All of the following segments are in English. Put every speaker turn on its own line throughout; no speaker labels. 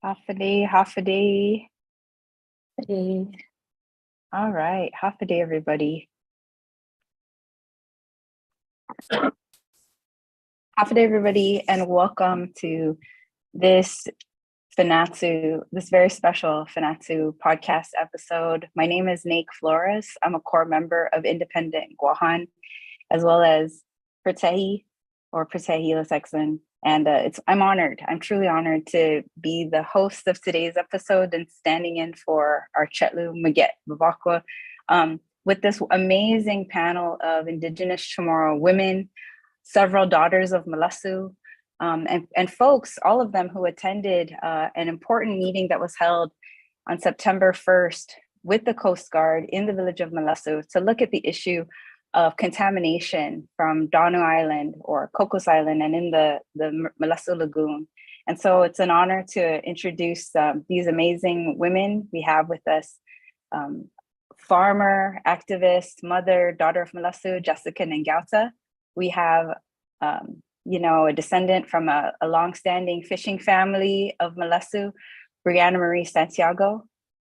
Half a day, half a day.
Hey.
All right, half a day, everybody. Half a day, everybody, and welcome to this this very special Fanachu podcast episode. My name is Monaeka Flores. I'm a core member of Independent Guam, as well as Pertehi or Pertehi Lasexan. And I'm honored. I'm truly honored to be the host of today's episode and standing in for our Chetlu Maget Bavakwa with this amazing panel of Indigenous Chamorro women, several daughters of Malesso, and folks, all of them who attended an important meeting that was held on September 1st with the Coast Guard in the village of Malesso to look at the issue of contamination from Dåno Island or Cocos Island and in the Malesso Lagoon. And so it's an honor to introduce these amazing women. We have with us farmer, activist, mother, daughter of Malesso, Jessica Ngauta. We have a descendant from a longstanding fishing family of Malesso, Brianna Marie Santiago.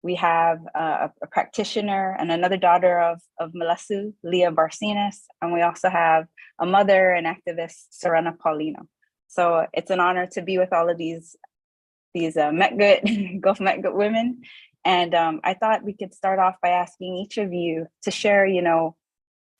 We have a practitioner and another daughter of Malesso, Leah Barcenas. And we also have a mother and activist, Serena Paulino. So it's an honor to be with all of these Metgut, Gulf Metgut women. And I thought we could start off by asking each of you to share,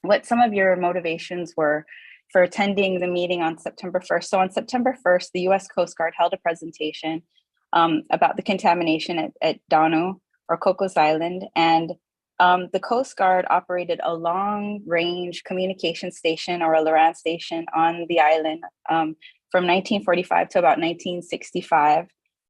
what some of your motivations were for attending the meeting on September 1st. So on September 1st, the U.S. Coast Guard held a presentation about the contamination at Dåno or Cocos Island. And the Coast Guard operated a long-range communication station or a LORAN station on the island from 1945 to about 1965.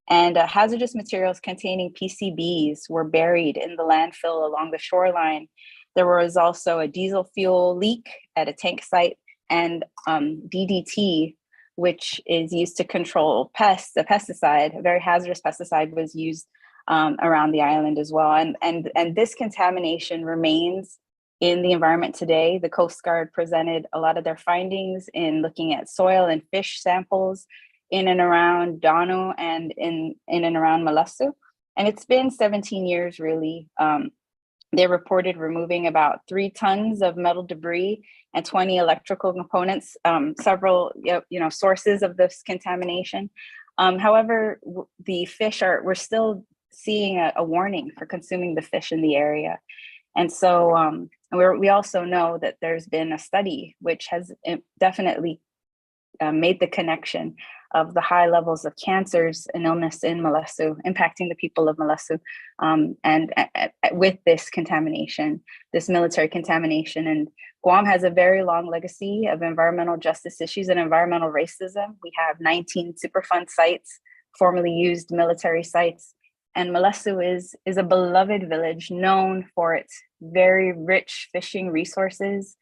And hazardous materials containing PCBs were buried in the landfill along the shoreline. There was also a diesel fuel leak at a tank site, and DDT, which is used to control pests, a pesticide, a very hazardous pesticide, was used around the island as well. And this contamination remains in the environment today. The Coast Guard presented a lot of their findings in looking at soil and fish samples in and around Dåno and in and around Malesso. And it's been 17 years, really. They reported removing about 3 tons of metal debris and 20 electrical components, several sources of this contamination. However, the fish we're still seeing a warning for consuming the fish in the area. And so we also know that there's been a study which has definitely made the connection of the high levels of cancers and illness in Malesso, impacting the people of Malesso, and with this contamination, this military contamination. And Guam has a very long legacy of environmental justice issues and environmental racism. We have 19 Superfund sites, formerly used military sites. And Malesso is a beloved village known for its very rich fishing resources.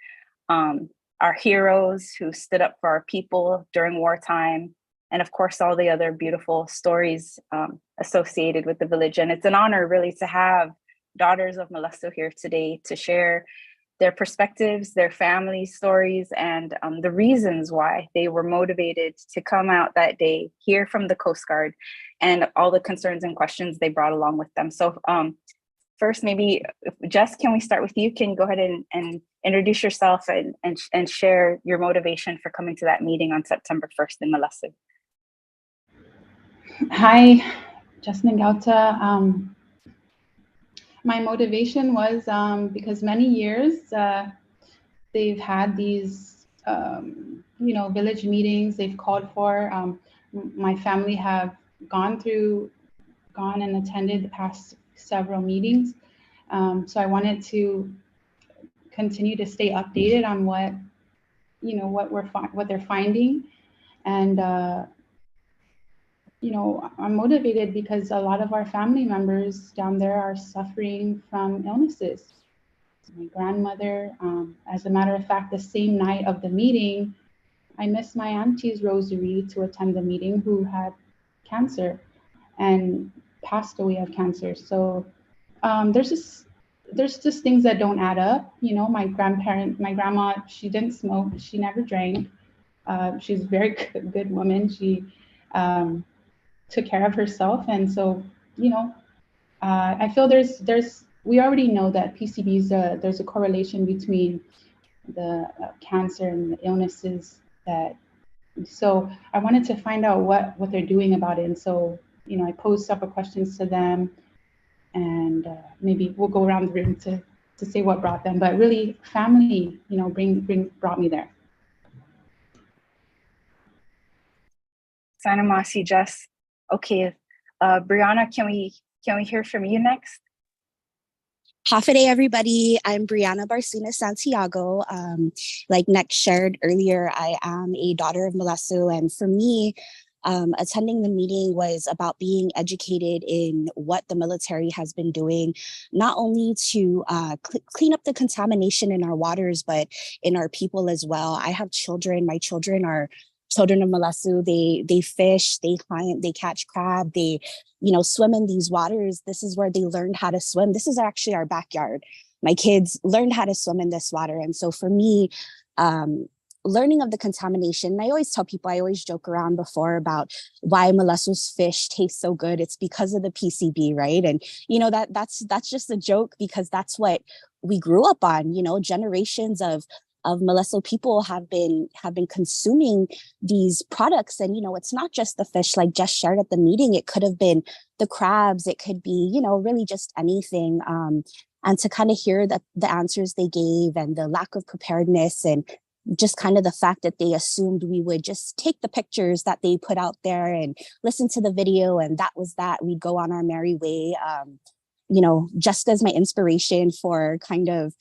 Our heroes who stood up for our people during wartime, and of course, all the other beautiful stories associated with the village. And it's an honor really to have daughters of Malesso here today to share their perspectives, their family stories, and the reasons why they were motivated to come out that day, hear from the Coast Guard, and all the concerns and questions they brought along with them. So first, maybe, Jess, can we start with you? Can you go ahead and introduce yourself and share your motivation for coming to that meeting on September 1st in Malesso?
Hi, Justin Ngauta. My motivation was because many years they've had these, village meetings they've called for. My family have gone and attended the past several meetings. So I wanted to continue to stay updated on what they're finding. And I'm motivated because a lot of our family members down there are suffering from illnesses. My grandmother, as a matter of fact, the same night of the meeting, I missed my auntie's rosary to attend the meeting, who had cancer and passed away of cancer. So there's just things that don't add up. My grandma, she didn't smoke, she never drank. She's a very good woman. She took care of herself. And so, I feel we already know that PCBs, there's a correlation between the cancer and the illnesses so I wanted to find out what they're doing about it. And so, I posed several questions to them, and maybe we'll go around the room to say what brought them, but really family, brought me there.
Sana Masi, Jess. Okay, Brianna, can we hear from you next?
Hafa day, everybody. I'm Brianna Barcina Santiago. Like Nick shared earlier, I am a daughter of Malesso, and for me, attending the meeting was about being educated in what the military has been doing, not only to clean up the contamination in our waters, but in our people as well. I have children. My children are children of Malesso. They fish, they hunt, they catch crab, they swim in these waters. This is where they learned how to swim. This is actually our backyard. My kids learned how to swim in this water. And so for me, learning of the contamination, I always tell people, I always joke around before about why Malesso's fish taste so good. It's because of the PCB, right? And that's just a joke, because that's what we grew up on. Generations of Malesso people have been consuming these products. And, it's not just the fish, like Jess shared at the meeting. It could have been the crabs. It could be, really just anything. And to kind of hear the answers they gave, and the lack of preparedness, and just kind of the fact that they assumed we would just take the pictures that they put out there and listen to the video, and that was that. We'd go on our merry way. Jessica's my inspiration for kind of,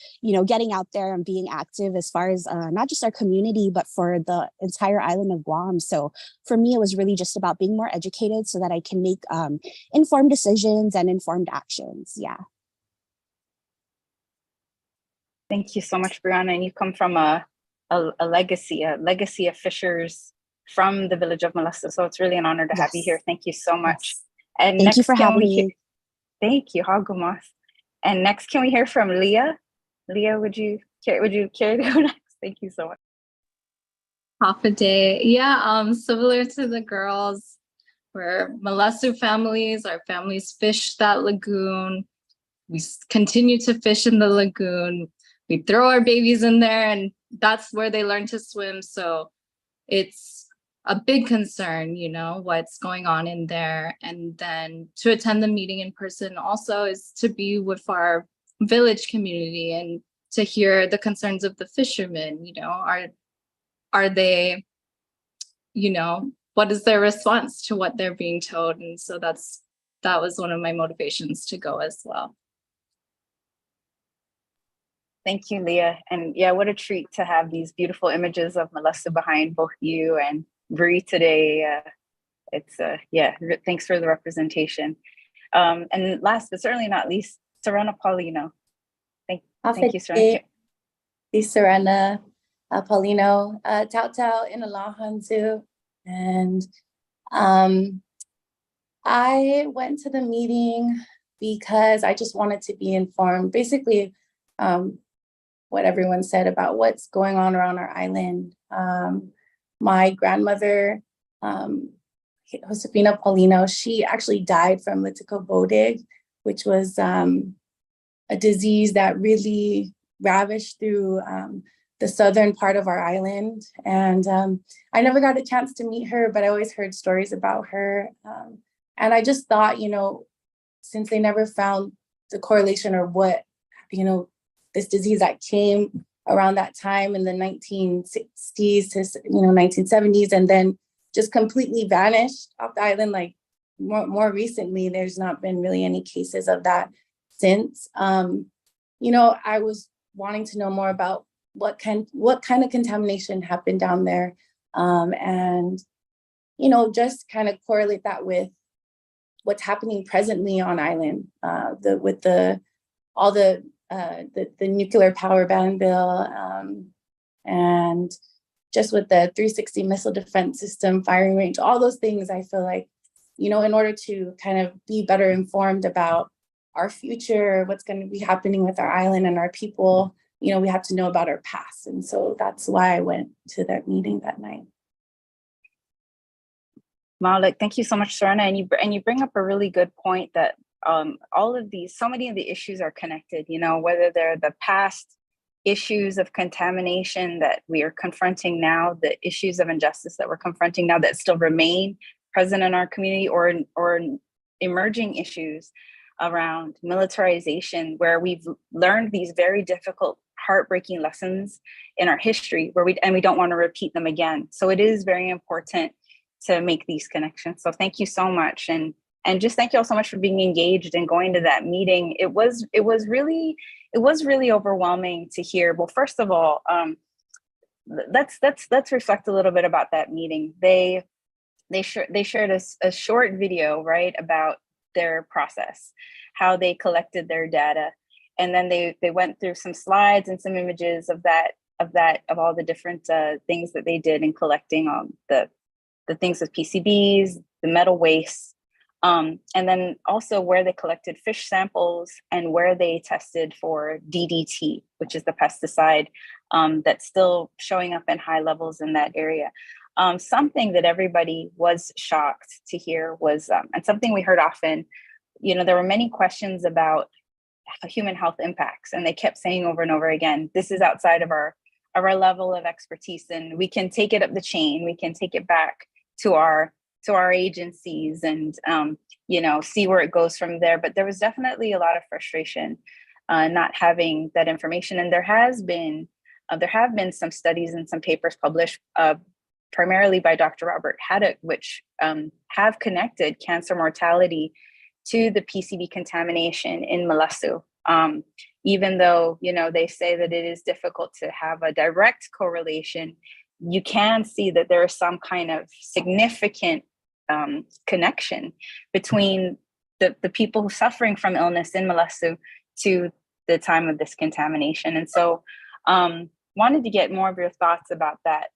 getting out there and being active as far as not just our community, but for the entire island of Guam. So for me, it was really just about being more educated so that I can make informed decisions and informed actions. Yeah.
Thank you so much, Brianna. And you come from a legacy of fishers from the village of Malesso. So it's really an honor to have you here. Thank you so much.
Yes.
And
thank you for having me.
Thank you, Hagumas. And next, can we hear from Leah? Leah, would you care to go next? Thank you so much.
Hafa day. Yeah, similar to the girls, we're Malesso families. Our families fish that lagoon. We continue to fish in the lagoon. We throw our babies in there, and that's where they learn to swim. So it's a big concern, what's going on in there. And then to attend the meeting in person also is to be with our village community and to hear the concerns of the fishermen. Are they, what is their response to what they're being told? And so that was one of my motivations to go as well.
Thank you, Leah. And yeah, what a treat to have these beautiful images of Malesso behind both you and Bree today. Thanks for the representation. And last but certainly not least, Serena Paulino. Thank you, Serena.
Serena Paulino, Tau Tau in Alahanzu. And I went to the meeting because I just wanted to be informed. Basically, what everyone said about what's going on around our island. My grandmother, Josefina Paulino, she actually died from Litico bodig, which was a disease that really ravaged through the southern part of our island. And I never got a chance to meet her, but I always heard stories about her. And I just thought, since they never found the correlation or what, this disease that came around that time in the 1960s to 1970s, and then just completely vanished off the island. Like more recently, there's not been really any cases of that since. I was wanting to know more about what kind of contamination happened down there, and just kind of correlate that with what's happening presently on island, with all the nuclear power ban bill, and just with the 360 missile defense system, firing range, all those things. I feel like, in order to kind of be better informed about our future, what's going to be happening with our island and our people, we have to know about our past. And so that's why I went to that meeting that night.
Malik, thank you so much, Serena. And you bring up a really good point that all of these, so many of the issues are connected, you know, whether they're the past issues of contamination that we are confronting now, the issues of injustice that we're confronting now that still remain present in our community, or emerging issues around militarization, where we've learned these very difficult, heartbreaking lessons in our history where we don't want to repeat them again. So it is very important to make these connections. So thank you so much. And just thank you all so much for being engaged and going to that meeting. It was really overwhelming to hear. Well, first of all, let's reflect a little bit about that meeting. They shared a short video, right, about their process, how they collected their data. And then they went through some slides and some images of all the different things that they did in collecting the things with PCBs, the metal waste, and then also where they collected fish samples and where they tested for DDT, which is the pesticide that's still showing up in high levels in that area. Something that everybody was shocked to hear was, and something we heard often, you know, there were many questions about human health impacts, and they kept saying over and over again, this is outside of our level of expertise, and we can take it up the chain, we can take it back to our agencies and you know, see where it goes from there. But there was definitely a lot of frustration not having that information. And there have been some studies and some papers published primarily by Dr. Robert Haddock, which have connected cancer mortality to the PCB contamination in Malesso. Even though, you know, they say that it is difficult to have a direct correlation, you can see that there is some kind of significant connection between the people suffering from illness in Malesso to the time of this contamination. And so wanted to get more of your thoughts about that,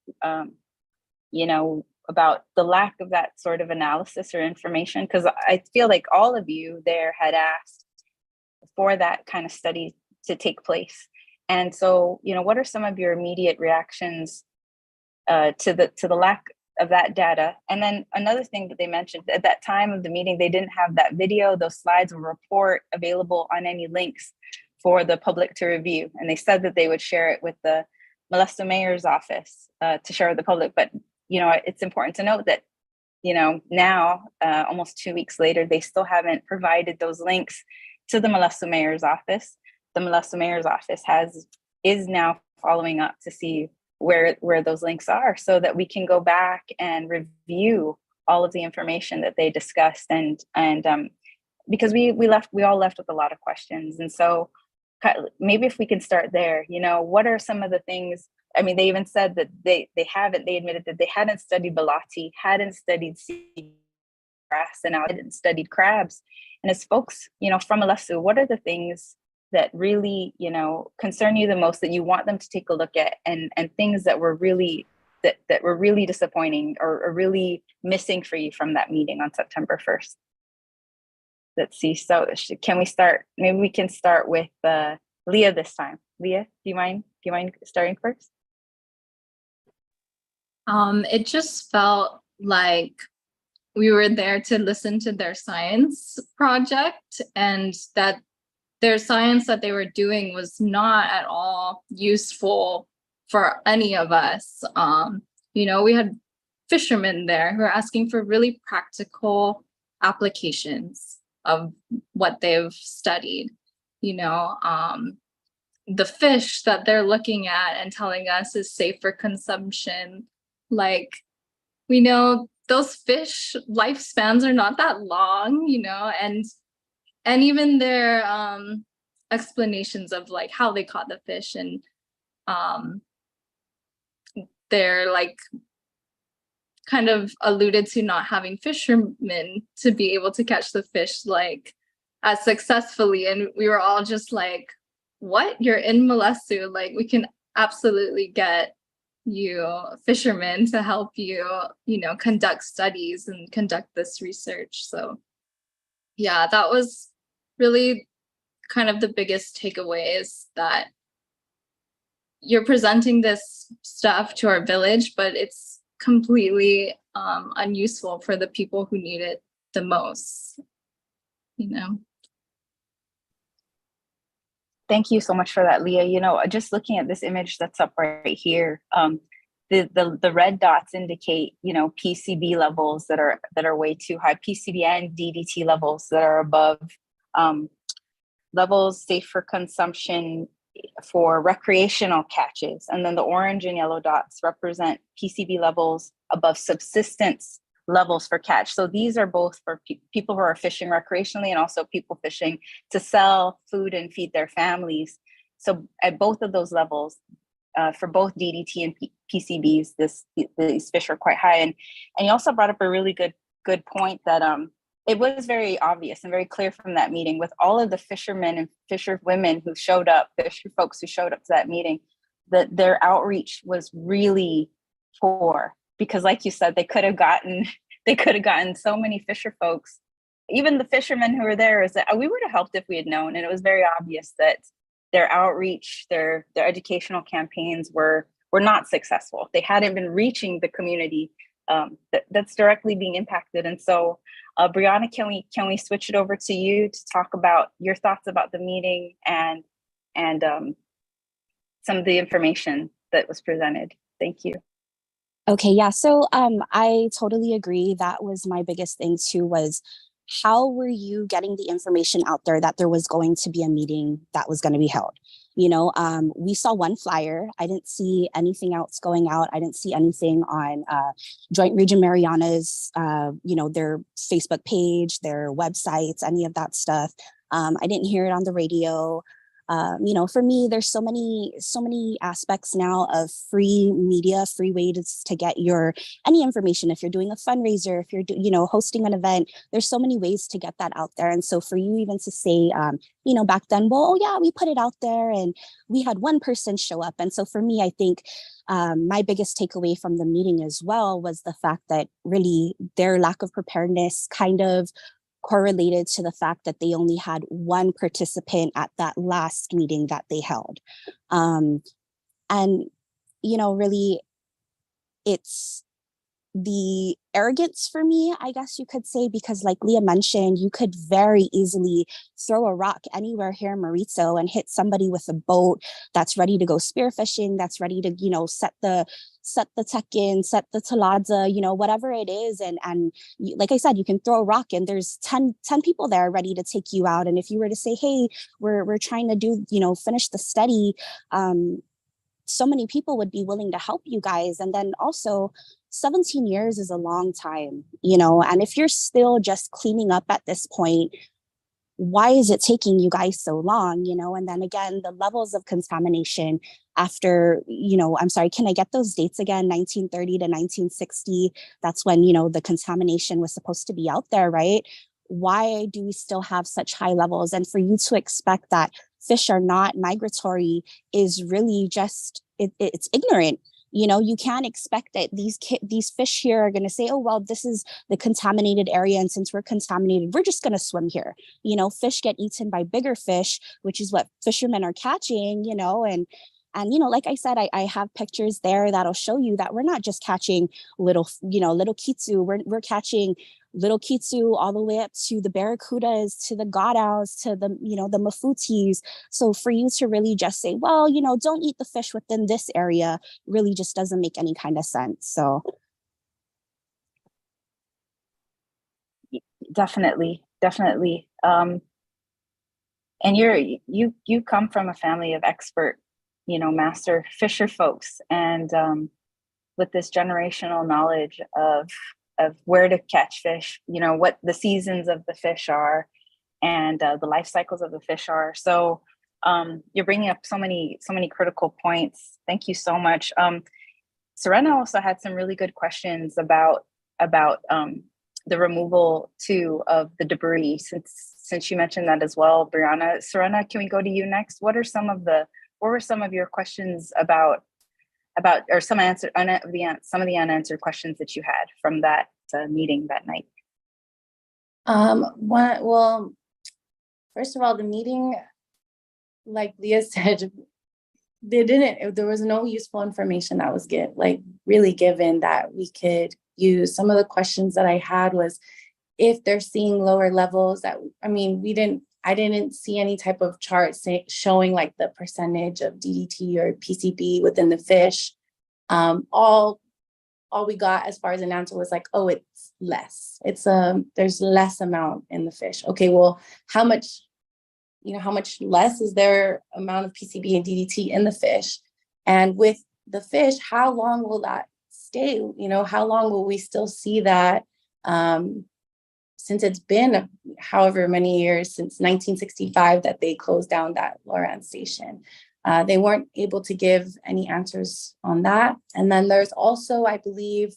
you know, about the lack of that sort of analysis or information, because I feel like all of you there had asked for that kind of study to take place. And so, you know, what are some of your immediate reactions to the lack of that data? And then another thing that they mentioned at that time of the meeting, they didn't have that video, those slides or report available on any links for the public to review. And they said that they would share it with the Malesso mayor's office to share with the public. But, you know, it's important to note that, you know, now, almost 2 weeks later, they still haven't provided those links to the Malesso mayor's office. The Malesso mayor's office is now following up to see where those links are, so that we can go back and review all of the information that they discussed, and because we all left with a lot of questions. And so maybe if we can start there, you know, what are some of the things? I mean, they even said that they admitted that they hadn't studied Belati, hadn't studied sea grass, and now hadn't studied crabs. And as folks, you know, from Malesso, what are the things that really, you know, concern you the most, that you want them to take a look at, and things that were really that were really disappointing or really missing for you from that meeting on September 1st? Let's see. So can we start? Maybe we can start with Leah this time. Leah, do you mind starting first?
It just felt like we were there to listen to their science project, and that their science that they were doing was not at all useful for any of us. You know, we had fishermen there who are asking for really practical applications of what they've studied. You know, the fish that they're looking at and telling us is safe for consumption. Like, we know those fish lifespans are not that long, you know, and even their explanations of like how they caught the fish, and they're like kind of alluded to not having fishermen to be able to catch the fish like as successfully. And we were all just like, what? You're in Malesso, like we can absolutely get you fishermen to help you, you know, conduct studies and conduct this research. So yeah, that was really kind of the biggest takeaway, is that you're presenting this stuff to our village, but it's completely unuseful for the people who need it the most, you know.
Thank you so much for that, Leah. You know, just looking at this image that's up right here, the red dots indicate, you know, PCB levels that are way too high, PCB and DDT levels that are above levels safe for consumption for recreational catches. And then the orange and yellow dots represent PCB levels above subsistence levels for catch. So these are both for people who are fishing recreationally and also people fishing to sell food and feed their families. So at both of those levels, for both DDT and PCBs, these fish are quite high. And you also brought up a really good point that it was very obvious and very clear from that meeting with all of the fishermen and fisherwomen who showed up, fisher folks who showed up to that meeting, that their outreach was really poor. Because like you said, they could have gotten so many fisher folks, even the fishermen who were there, is that we would have helped if we had known. And it was very obvious that their outreach, their educational campaigns were not successful. They hadn't been reaching the community that's directly being impacted. And so, Brianna, can we switch it over to you to talk about your thoughts about the meeting and some of the information that was presented? Thank you.
Okay, yeah. So I totally agree. That was my biggest thing too, was how were you getting the information out there that there was going to be a meeting that was going to be held? You know, we saw one flyer. I didn't see anything else going out. I didn't see anything on Joint Region Mariana's, you know, their Facebook page, their websites, any of that stuff. I didn't hear it on the radio. You know, for me, there's so many aspects now of free media, free ways to get any information. If you're doing a fundraiser, if you're you know, hosting an event, there's so many ways to get that out there. And so for you even to say, you know, back then, well, oh yeah, we put it out there and we had one person show up. And so for me, I think my biggest takeaway from the meeting as well was the fact that really their lack of preparedness kind of correlated to the fact that they only had one participant at that last meeting that they held. And, you know, really, it's the arrogance for me, I guess you could say, because like Leah mentioned, you could very easily throw a rock anywhere here in Mauricio and hit somebody with a boat that's ready to go spearfishing, that's ready to, you know, set the tekin, set the talada, you know, whatever it is. And like I said, you can throw a rock and there's 10 people there ready to take you out. And if you were to say, hey, we're trying to do, you know, finish the study, so many people would be willing to help you guys. And then also 17 years is a long time, you know, and if you're still just cleaning up at this point, why is it taking you guys so long, you know? And then again, the levels of contamination after, you know, I'm sorry, can I get those dates again? 1930 to 1960, that's when, you know, the contamination was supposed to be out there, right? Why do we still have such high levels? And for you to expect that fish are not migratory is really just, it's ignorant. You know, you can't expect that these fish here are going to say, oh, well, this is the contaminated area. And since we're contaminated, we're just going to swim here. You know, fish get eaten by bigger fish, which is what fishermen are catching, you know, and, you know, like I said, I have pictures there that'll show you that we're not just catching little kitsu, we're catching little kitsu all the way up to the barracudas, to the godaus, to the, you know, the mafutis. So for you to really just say, well, you know, don't eat the fish within this area really just doesn't make any kind of sense. So.
Definitely. And you come from a family of expert, you know, master fisher folks, and with this generational knowledge of where to catch fish, you know, what the seasons of the fish are, and the life cycles of the fish are. So you're bringing up so many critical points. Thank you so much. Serena also had some really good questions about the removal too of the debris, since you mentioned that as well, Brianna. Serena, can we go to you next? What were some of your questions about, or some of the unanswered questions that you had from that meeting that night?
Well, first of all, the meeting, like Leah said, there was no useful information that was really given that we could use. Some of the questions that I had was if they're seeing lower levels I didn't see any type of chart showing like the percentage of DDT or PCB within the fish. All we got as far as an answer was like, oh, it's less. There's less amount in the fish. Okay, well, how much less is their amount of PCB and DDT in the fish? And with the fish, how long will that stay? How long will we still see that? Since it's been however many years, since 1965 that they closed down that Lorance station. They weren't able to give any answers on that. And then there's also, I believe,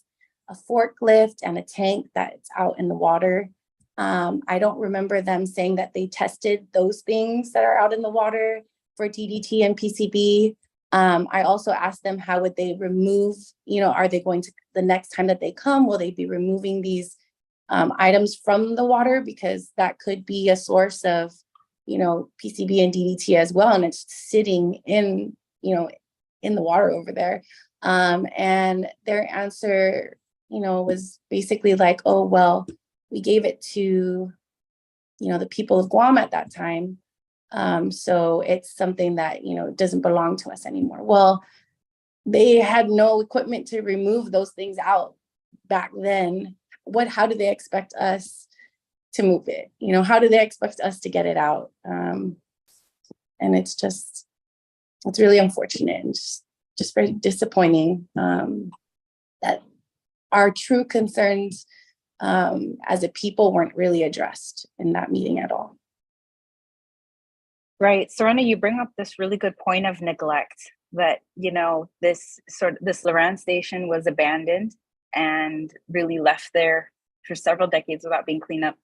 a forklift and a tank that's out in the water. I don't remember them saying that they tested those things that are out in the water for DDT and PCB. I also asked them, how would they remove, are they going to, the next time that they come, will they be removing these items from the water? Because that could be a source of, PCB and DDT as well. And it's sitting in the water over there. And their answer, was basically like, oh, well, we gave it to, the people of Guam at that time. So it's something that, doesn't belong to us anymore. Well, they had no equipment to remove those things out back then. How do they expect us to move it? How do they expect us to get it out? And it's really unfortunate and just very disappointing that our true concerns as a people weren't really addressed in that meeting at all.
Right. Serena, you bring up this really good point of neglect that, this Lorance station was abandoned and really left there for several decades without being cleaned up.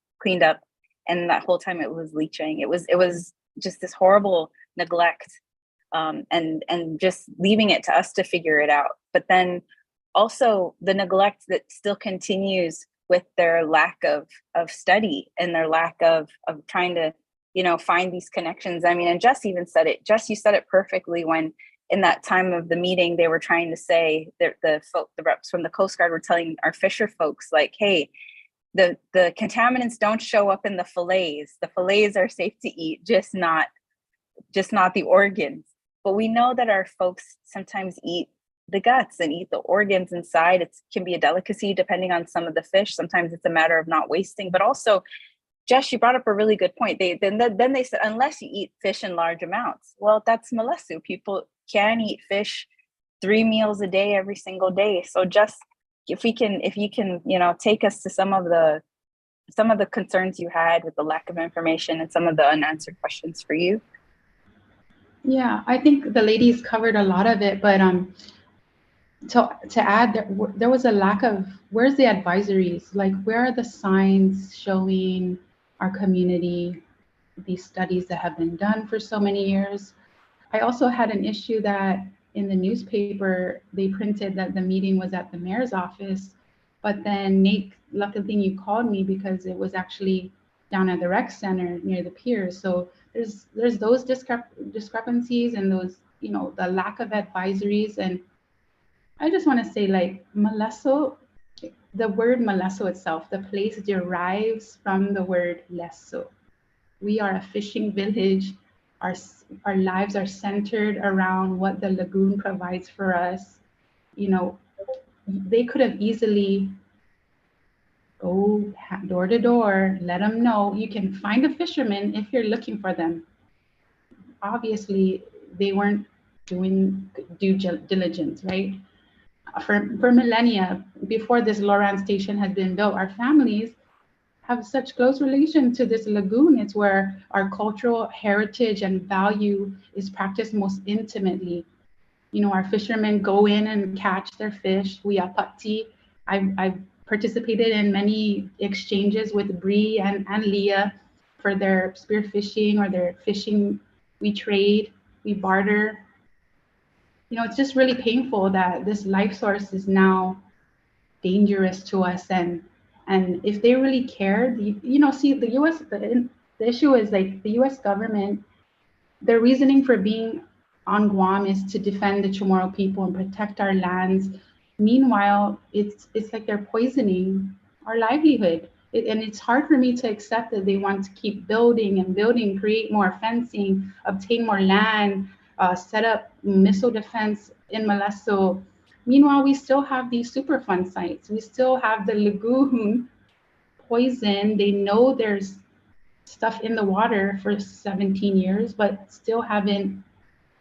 And that whole time it was leaching. It was just this horrible neglect, and just leaving it to us to figure it out. But then also the neglect that still continues with their lack of study and their lack of trying to, find these connections. And Jess even said it. Jess, you said it perfectly when in that time of the meeting, they were trying to say that the reps from the Coast Guard were telling our fisher folks, like, hey, the contaminants don't show up in the fillets. The fillets are safe to eat, just not the organs. But we know that our folks sometimes eat the guts and eat the organs inside. It can be a delicacy depending on some of the fish. Sometimes it's a matter of not wasting, but also, Jess, you brought up a really good point. They said, unless you eat fish in large amounts. Well, that's Malesso. People can eat fish 3 meals a day, every single day. So just if you can, take us to some of the concerns you had with the lack of information and some of the unanswered questions for you.
Yeah, I think the ladies covered a lot of it, but to add, there was a lack of, where's the advisories? Like, where are the signs showing our community these studies that have been done for so many years? I also had an issue that in the newspaper, they printed that the meeting was at the mayor's office, but then Nate, luckily you called me because it was actually down at the rec center near the piers. So there's those discrepancies and those, the lack of advisories. And I just want to say, like, Malesso, the word Malesso itself, the place derives from the word lesso. We are a fishing village. Our lives are centered around what the lagoon provides for us. They could have easily go door to door, let them know you can find a fisherman if you're looking for them. Obviously, they weren't doing due diligence, right? For millennia, before this Lorance station had been built, our families have such close relation to this lagoon. It's where our cultural heritage and value is practiced most intimately. Our fishermen go in and catch their fish. We are pati. I've participated in many exchanges with Bree and Leah for their spearfishing or their fishing. We trade, we barter. It's just really painful that this life source is now dangerous to us. And if they really cared, see, the U.S., the issue is, like, the U.S. government, their reasoning for being on Guam is to defend the Chamorro people and protect our lands. Meanwhile, it's like they're poisoning our livelihood. And it's hard for me to accept that they want to keep building and building, create more fencing, obtain more land, set up missile defense in Malesso. Meanwhile, we still have these Superfund sites. We still have the lagoon poison. They know there's stuff in the water for 17 years, but still haven't,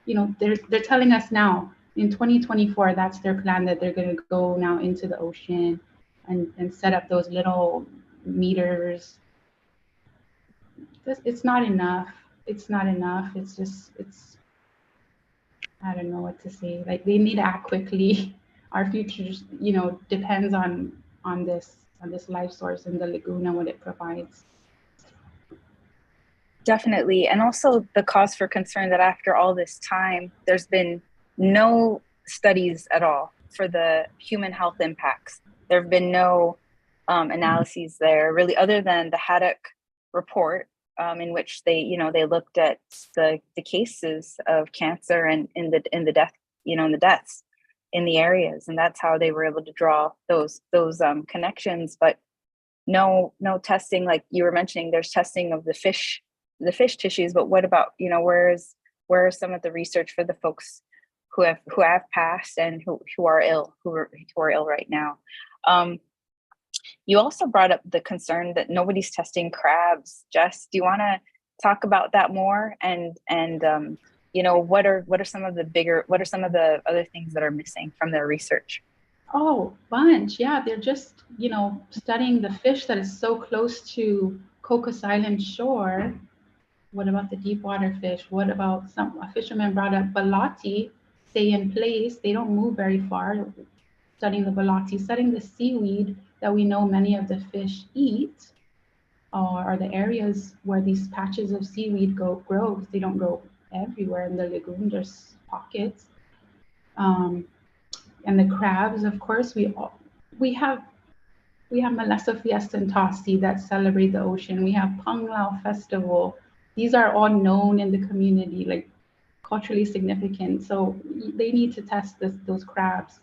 they're telling us now in 2024, that's their plan, that they're going to go now into the ocean and set up those little meters. It's not enough. It's not enough. I don't know what to say. Like, they need to act quickly. Our future, depends on this life source and the lagoon and what it provides.
Definitely. And also the cause for concern that after all this time, there's been no studies at all for the human health impacts. There have been no analyses there really, other than the Haddock report, in which they looked at the cases of cancer and in the death, in the deaths in the areas. And that's how they were able to draw those connections. But no testing, like you were mentioning, there's testing of the fish tissues, but what about, where are some of the research for the folks who have passed and who are ill right now? You also brought up the concern that nobody's testing crabs. Jess, do you want to talk about that more? And what are some of the other things that are missing from their research?
Oh, bunch. Yeah, they're just, studying the fish that is so close to Cocos Island shore. What about the deep water fish? What about a fisherman brought up balati, stay in place. They don't move very far. Studying the balati, studying the seaweed that we know many of the fish eat, or the areas where these patches of seaweed grow, because they don't grow everywhere in the lagoon. There's pockets. And the crabs, of course, we have Malesso Fiesta and Tosi that celebrate the ocean. We have Panglao Festival. These are all known in the community, like culturally significant. So they need to test those crabs.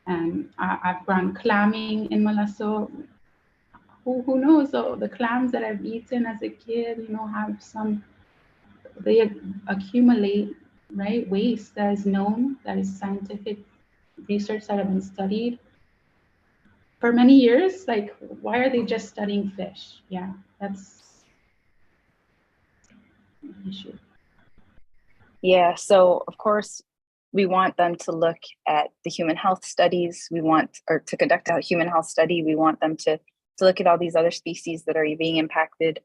And I've gone clamming in Malesso. Who knows? So the clams that I've eaten as a kid, they accumulate, right? Waste that is known, that is scientific research that have been studied for many years. Like, why are they just studying fish? Yeah, that's an issue.
Yeah, so of course, we want them to look at the human health studies. To conduct a human health study. We want them to look at all these other species that are being impacted.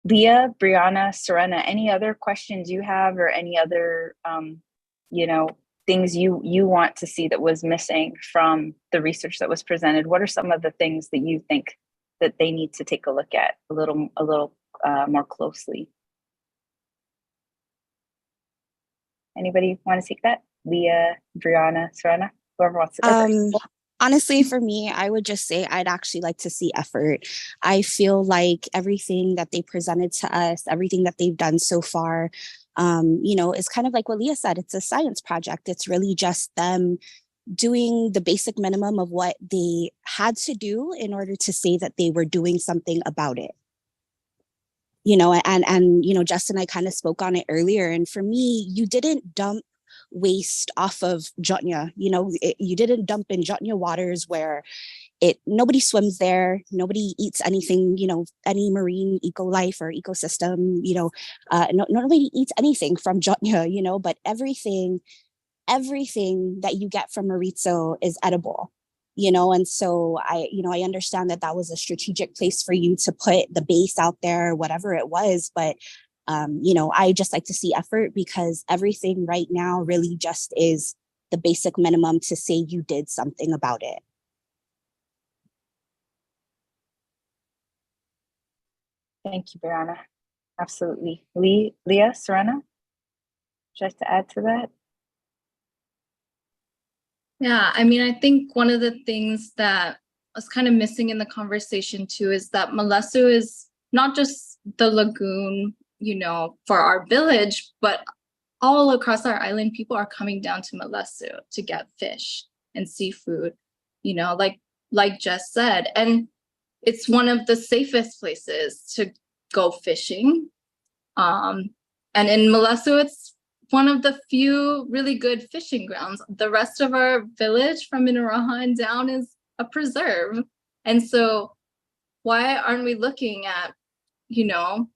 Leah, Brianna, Serena, any other questions you have, or any other, things you want to see that was missing from the research that was presented? What are some of the things that you think that they need to take a look at a little more closely? Anybody want to take that? Leah, Brianna, Serena, whoever wants to go first.
Honestly, for me, I would just say I'd actually like to see effort. I feel like everything that they presented to us, everything that they've done so far, is kind of like what Leah said. It's a science project. It's really just them doing the basic minimum of what they had to do in order to say that they were doing something about it. And Justin, I kind of spoke on it earlier. And for me, you didn't dump waste off of Jotnya. You didn't dump in Jotnya waters where nobody swims there, nobody eats anything, any marine eco-life or ecosystem, nobody eats anything from Jotnya, but everything that you get from Maritzo is edible. And so I understand that was a strategic place for you to put the base out there, whatever it was. But, I just like to see effort, because everything right now really just is the basic minimum to say you did something about it.
Thank you, Brianna. Absolutely. Leah, Serena, would you like to add to that?
Yeah, I think one of the things that was kind of missing in the conversation too is that Malesso is not just the lagoon, for our village, but all across our island, people are coming down to Malesso to get fish and seafood, you know, like Jess said. And it's one of the safest places to go fishing. And in Malesso, it's one of the few really good fishing grounds. The rest of our village from Minaraha and down is a preserve. And so why aren't we looking at, you know,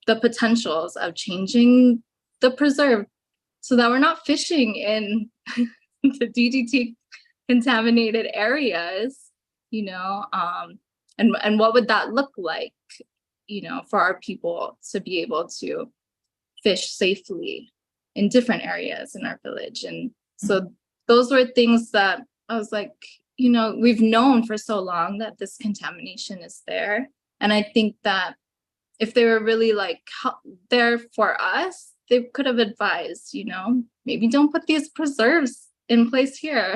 the potentials of changing the preserve so that we're not fishing in the DDT contaminated areas, you know, and what would that look like, you know, for our people to be able to fish safely in different areas in our village. And so those were things that I was like, you know, we've known for so long that this contamination is there. And I think that if they were really like there for us, they could have advised, you know, maybe don't put these preserves in place here.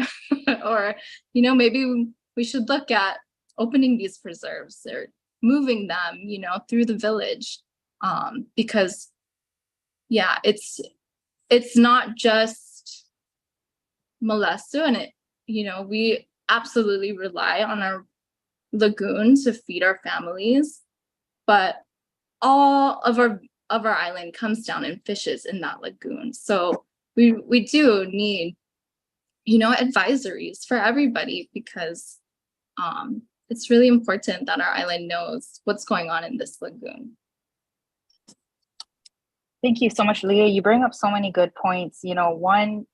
Or, you know, maybe we should look at opening these preserves or moving them, you know, through the village. Because yeah, it's not just Malesso, and it, you know, we absolutely rely on our lagoon to feed our families, but all of our island comes down and fishes in that lagoon. So we do need, you know, advisories for everybody, because it's really important that our island knows what's going on in this lagoon.
Thank you so much, Leah. You bring up so many good points. You know, one,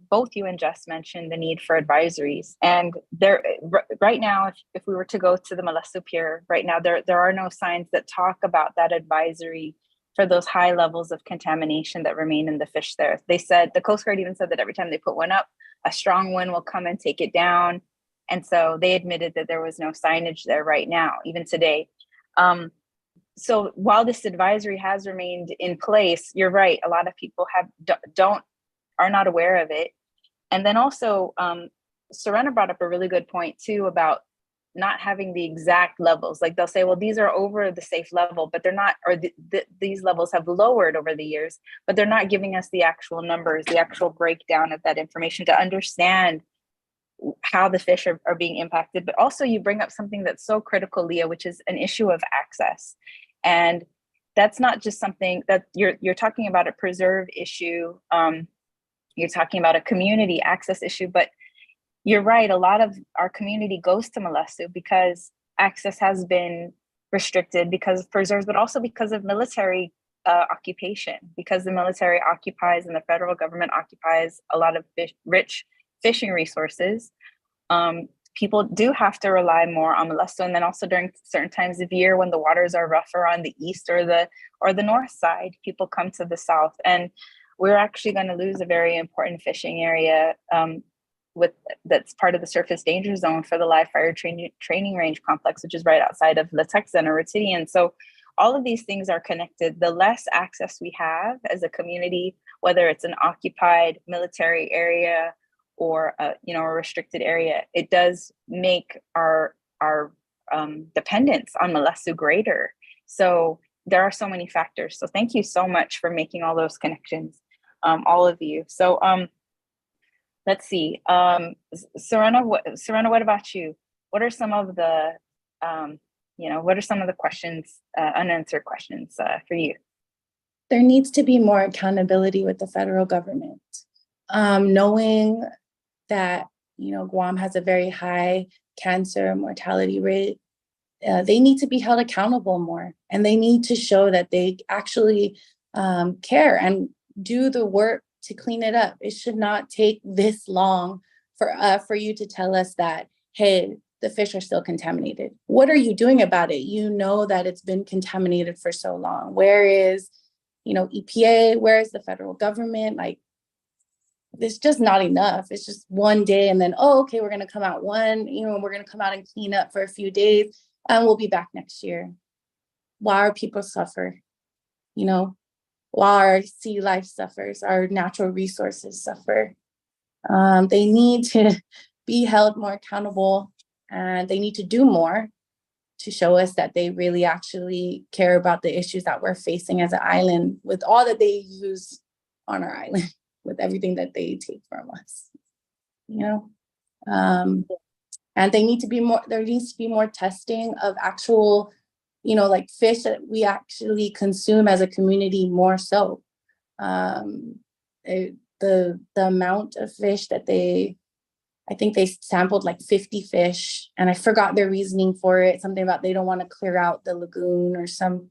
both you and Jess mentioned the need for advisories. And there, right now, if we were to go to the Malesso Pier right now, there are no signs that talk about that advisory for those high levels of contamination that remain in the fish there. They said, the Coast Guard even said that every time they put one up, a strong wind will come and take it down. And so they admitted that there was no signage there right now, even today. So while this advisory has remained in place, you're right, a lot of people are not aware of it. And then also, Serena brought up a really good point too about not having the exact levels. Like they'll say, well, these are over the safe level, but they're not, or these levels have lowered over the years, but they're not giving us the actual numbers, the actual breakdown of that information to understand how the fish are being impacted. But also you bring up something that's so critical, Leah, which is an issue of access. And that's not just something that you're talking about a preserve issue. You're talking about a community access issue, but you're right. A lot of our community goes to Malesso because access has been restricted because of preserves, but also because of military occupation, because the military occupies and the federal government occupies a lot of rich fishing resources. People do have to rely more on Malesso, and then also during certain times of year when the waters are rougher on the east or the north side, people come to the south, and we're actually going to lose a very important fishing area that's part of the surface danger zone for the live fire training range complex, which is right outside of Letexa and Oritidian. So all of these things are connected. The less access we have as a community, whether it's an occupied military area or a restricted area, it does make our dependence on Malesso greater. So there are so many factors. So thank you so much for making all those connections, all of you. So let's see, Serena, what about you? What are some of the questions, unanswered questions for you?
There needs to be more accountability with the federal government. Knowing that, Guam has a very high cancer mortality rate, they need to be held accountable more, and they need to show that they actually care and do the work to clean it up. It should not take this long for you to tell us that, hey, the fish are still contaminated. What are you doing about it? You know that it's been contaminated for so long. Where is, EPA? Where is the federal government? Like, it's just not enough. It's just one day and then, okay, we're going to come out we're going to come out and clean up for a few days and we'll be back next year. Why our people suffer? While our sea life suffers, our natural resources suffer. They need to be held more accountable, and they need to do more. to show us that they really actually care about the issues that we're facing as an island with all that they use on our island, with everything that they take from us, you know? And there needs to be more testing of actual, you know, like fish that we actually consume as a community more so. The amount of fish that I think they sampled like 50 fish, and I forgot their reasoning for it. Something about they don't want to clear out the lagoon or something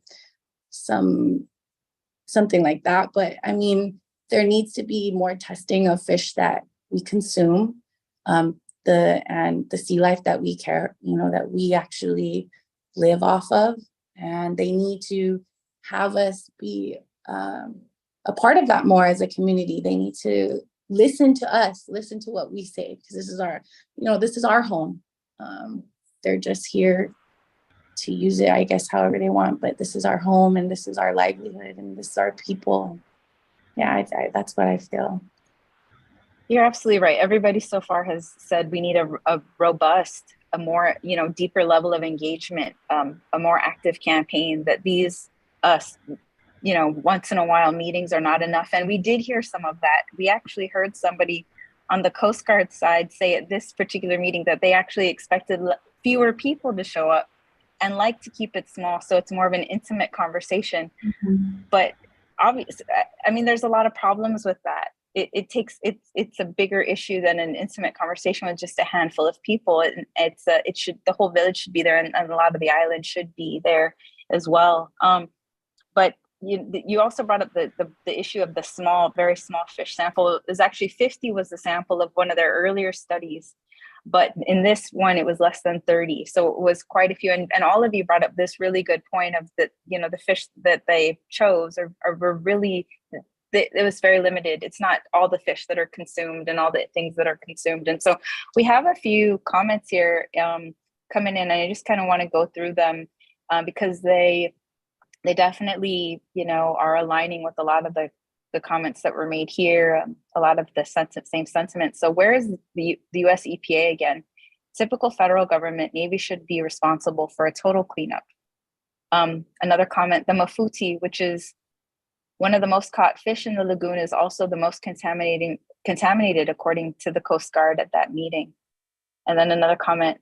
like that. But I mean, there needs to be more testing of fish that we consume, the sea life that we care, you know, that we actually live off of, and they need to have us be a part of that more as a community. They need to listen to us, listen to what we say, because this is our home. They're just here to use it, I guess, however they want, but this is our home, and this is our livelihood, and this is our people. Yeah, that's what I feel.
You're absolutely right. Everybody so far has said we need a robust, a more, you know, deeper level of engagement, a more active campaign, that these you know, once in a while meetings are not enough. And we did hear some of that. We actually heard somebody on the Coast Guard side say at this particular meeting that they actually expected fewer people to show up and like to keep it small, so it's more of an intimate conversation. Mm-hmm. But obviously, I mean, there's a lot of problems with that. It's a bigger issue than an intimate conversation with just a handful of people. The whole village should be there, and a lot of the island should be there as well. But you also brought up the issue of the very small fish sample. It was actually 50 was the sample of one of their earlier studies, but in this one it was less than 30. So it was quite a few. And all of you brought up this really good point of that, you know, the fish that they chose were really, it was very limited. It's not all the fish that are consumed and all the things that are consumed. And so we have a few comments here coming in, and I just kind of want to go through them because they definitely, you know, are aligning with a lot of the comments that were made here, a lot of the same sentiment. So where is the US EPA again? Typical federal government, Navy should be responsible for a total cleanup. Another comment, the mafuti, which is one of the most caught fish in the lagoon, is also the most contaminated according to the Coast Guard at that meeting. And then another comment,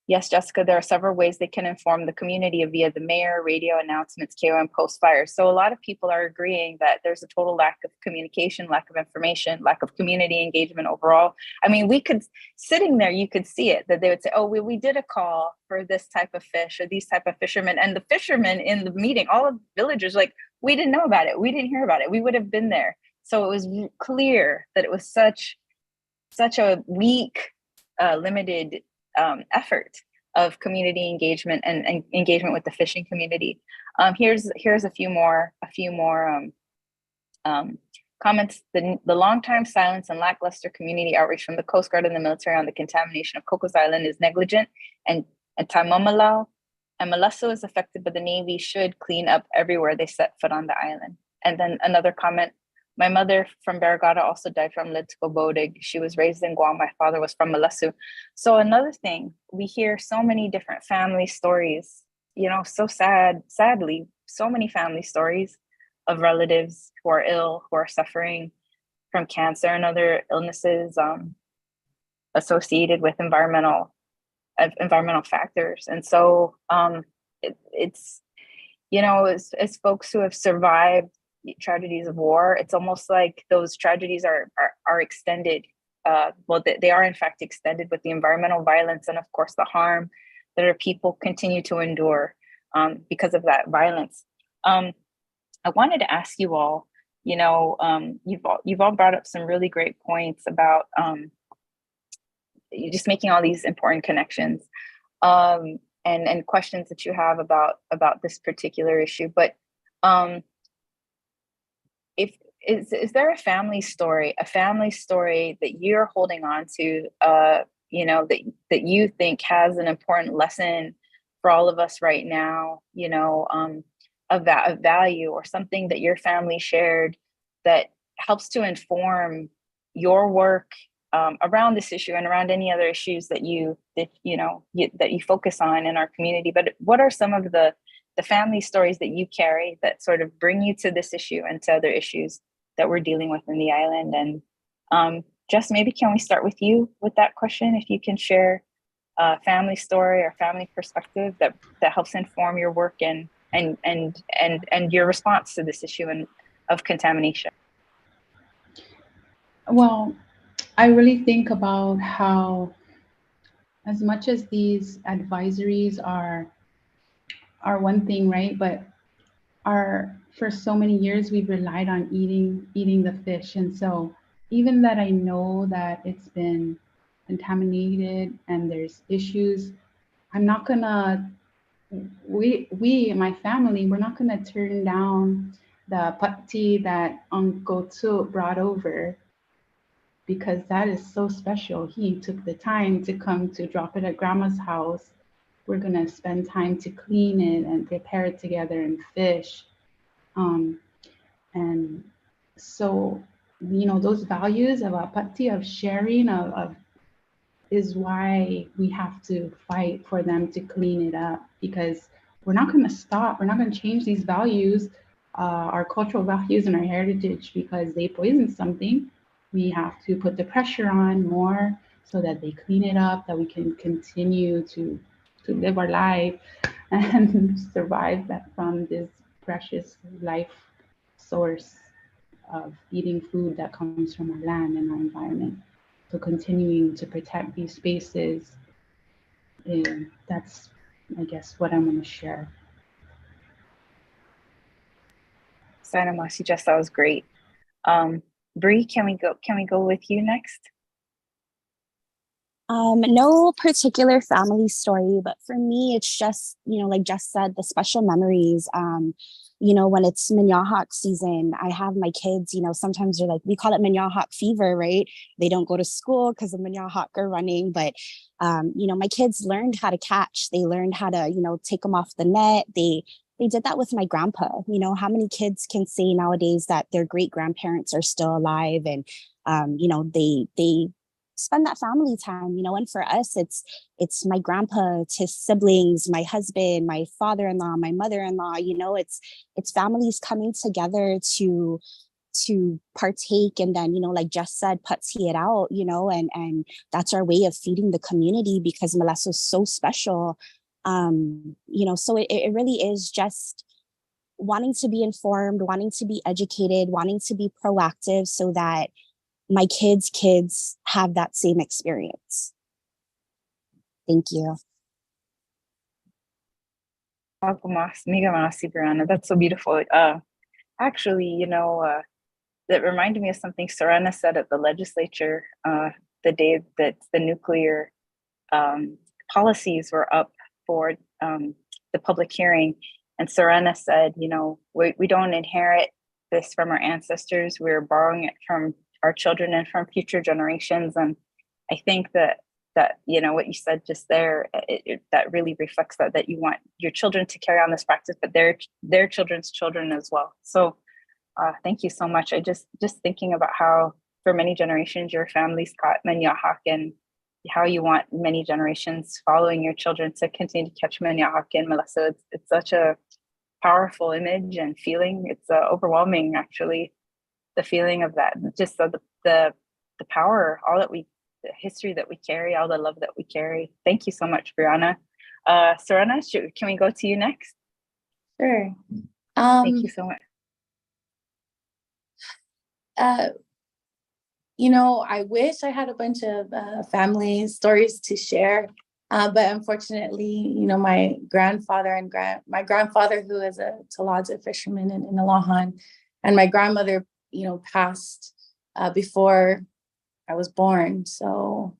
yes, Jessica, there are several ways they can inform the community via the mayor, radio announcements, KOM, post fires. So a lot of people are agreeing that there's a total lack of communication, lack of information, lack of community engagement overall. I mean, sitting there, you could see it, that they would say, oh, we did a call for this type of fish or these type of fishermen. And the fishermen in the meeting, all of the villagers, like, we didn't know about it. We didn't hear about it. We would have been there. So it was clear that it was such a weak, limited effort of community engagement and engagement with the fishing community. Here's a few more comments. The long-time silence and lackluster community outreach from the Coast Guard and the military on the contamination of Cocos Island is negligent and Taimomalau and Malesso is affected, but the Navy should clean up everywhere they set foot on the island. And then another comment, my mother from Barragata also died from Litico Bodig. She was raised in Guam. My father was from Malesso. So another thing, we hear so many different family stories, you know, so sadly, so many family stories of relatives who are ill, who are suffering from cancer and other illnesses associated with environmental factors. And so it's, you know, as folks who have survived tragedies of war, it's almost like those tragedies are extended. They are in fact extended with the environmental violence and of course the harm that our people continue to endure because of that violence. I wanted to ask you all, you know, you've all brought up some really great points about just making all these important connections and questions that you have about this particular issue. But is there a family story that you're holding on to, you know, that you think has an important lesson for all of us right now, you know, of value, or something that your family shared that helps to inform your work around this issue and around any other issues that you focus on in our community. But what are some of the family stories that you carry that sort of bring you to this issue and to other issues that we're dealing with in the island? And Jess, maybe can we start with you with that question? If you can share a family story or family perspective that helps inform your work and your response to this issue of contamination.
Well, I really think about how, as much as these advisories are one thing, right? But for so many years we've relied on eating the fish, and so even that I know that it's been contaminated and there's issues, I'm not gonna. We my family, we're not gonna turn down the patti that Uncle Tu brought over, because that is so special. He took the time to come to drop it at grandma's house. We're gonna spend time to clean it and prepare it together and fish. And so, those values of apati, of sharing, of is why we have to fight for them to clean it up, because we're not gonna stop. We're not gonna change these values, our cultural values and our heritage, because they poison something. We have to put the pressure on more so that they clean it up, that we can continue to live our life and survive that from this precious life source of eating food that comes from our land and our environment. So continuing to protect these spaces, that's, I guess, what I'm going to share.
Sana Masi, Jess, that was great. Bree, can we go with you next?
No particular family story, but for me, it's just, like Jess said, the special memories. When it's Minyahawk season, I have my kids, sometimes they're like, we call it Minyahawk fever, right? They don't go to school because the Minyahawk are running, but, my kids learned how to catch. They learned how to, take them off the net. They did that with my grandpa. How many kids can say nowadays that their great grandparents are still alive, and, they spend that family time, and for us, it's my grandpa, his siblings, my husband, my father-in-law, my mother-in-law, it's families coming together to partake, and then, like Jess said, putty it out, and that's our way of feeding the community, because Malesso is so special. So it really is just wanting to be informed, wanting to be educated, wanting to be proactive so that my kids have that same experience. Thank you.
That's so beautiful. Actually, that reminded me of something Serena said at the legislature the day that the nuclear policies were up for the public hearing. And Serena said, we don't inherit this from our ancestors. We're borrowing it from our children and from future generations. And I think that what you said just there, that really reflects that you want your children to carry on this practice, but their children's children as well. So thank you so much. I just thinking about how for many generations your family's caught Minyahawk, and how you want many generations following your children to continue to catch Minyahawk in Malesso. It's such a powerful image and feeling. It's overwhelming, actually. The feeling of that, just the power, the history that we carry, all the love that we carry. Thank you so much, Brianna. Serena, can we go to you next?
Sure.
Thank you so much.
I wish I had a bunch of family stories to share, but unfortunately, my grandfather my grandfather, who is a Talaja fisherman in Alahan, and my grandmother, passed before I was born. So,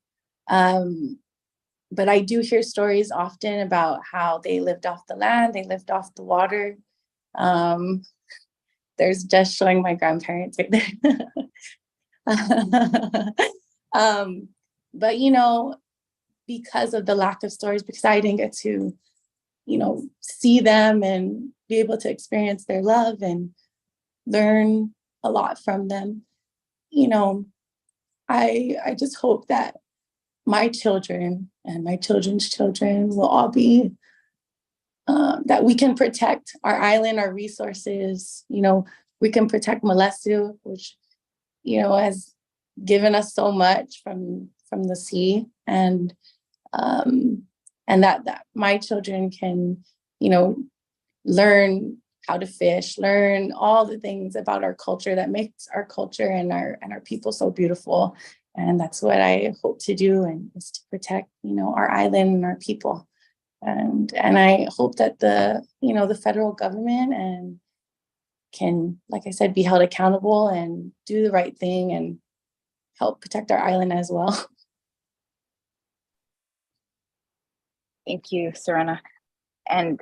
but I do hear stories often about how they lived off the land, they lived off the water. There's just showing my grandparents right there. But because of the lack of stories, because I didn't get to, see them and be able to experience their love and learn a lot from them, I just hope that my children and my children's children will all be, that we can protect our island, our resources. You know, we can protect Malesso, which, you know, has given us so much from the sea, and that my children can, you know, learn how to fish, learn all the things about our culture that makes our culture and our people so beautiful. And that's what I hope to do, and is to protect, you know, our island and our people. And I hope that the federal government and can, like I said, be held accountable and do the right thing and help protect our island as well.
Thank you, Serena. And